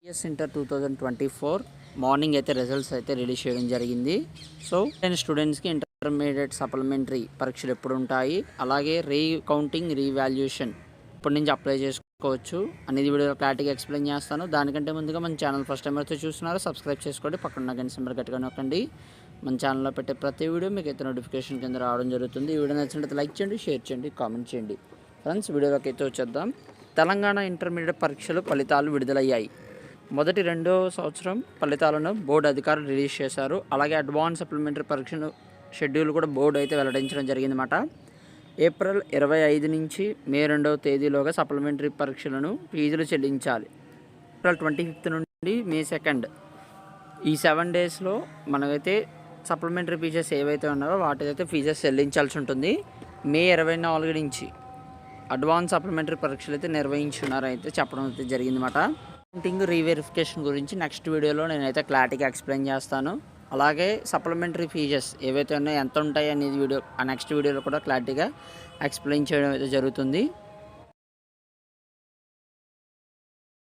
TS inter 2024 morning అయితే results అయితే release చేయడం జరిగింది. సో స్టూడెంట్స్కి ఇంటర్మీడియట్ సప్లిమెంటరీ పరీక్షలు ఎప్పుడు ఉంటాయి, అలాగే రీకౌంటింగ్ రీవాల్యుయేషన్ ఇప్పటి నుంచి అప్లై చేసుకోవచ్చు అనేది వీడియోలో క్లారిటీగా ఎక్స్ప్లెయిన్ చేస్తాను. దానికంటే ముందుగా మన ఛానల్ ఫస్ట్ టైం అయితే చూస్తున్నారో సబ్స్క్రైబ్ చేసుకోండి, పక్కన గంట సింబల్ గట్టిగా నొక్కండి. మన ఛానల్లో పెట్టే ప్రతి వీడియో మీకు అయితే నోటిఫికేషన్ కింద రావడం జరుగుతుంది. ఈ వీడియో నచ్చినట్లయితే లైక్ చేయండి, షేర్ చేయండి, కామెంట్ చేయండి. ఫ్రెండ్స్, వీడియోలోకి అయితే వచ్చేద్దాం. తెలంగాణ ఇంటర్మీడియట్ పరీక్షలు ఫలితాలు విడుదలయ్యాయి. మొదటి రెండో సంవత్సరం ఫలితాలను బోర్డు అధికారులు రిలీజ్ చేశారు. అలాగే అడ్వాన్స్ సప్లిమెంటరీ పరీక్షలు షెడ్యూల్ కూడా బోర్డు అయితే వెల్లడించడం జరిగిందన్నమాట. ఏప్రిల్ 25 నుంచి మే 2వ తేదీలోగా సప్లిమెంటరీ పరీక్షలను ఫీజులు చెల్లించాలి. ఏప్రిల్ 25 నుండి మే 2 ఈ 7 డేస్లో మనమైతే సప్లిమెంటరీ ఫీజెస్ ఏవైతే ఉన్నాయో వాటికైతే ఫీజెస్ చెల్లించాల్సి ఉంటుంది. మే 24 నుంచి అడ్వాన్స్ సప్లిమెంటరీ పరీక్షలు అయితే నిర్వహించున్నారు అయితే చెప్పడం అయితే జరిగిందన్నమాట. కౌంటింగ్ రీవెరిఫికేషన్ గురించి నెక్స్ట్ వీడియోలో నేనైతే క్లారిటీగా ఎక్స్ప్లెయిన్ చేస్తాను. అలాగే సప్లిమెంటరీ ఫీజెస్ ఏవైతే ఉన్నాయో ఎంత ఉంటాయి అనేది నెక్స్ట్ వీడియోలో కూడా క్లారిటీగా ఎక్స్ప్లెయిన్ చేయడం అయితే జరుగుతుంది.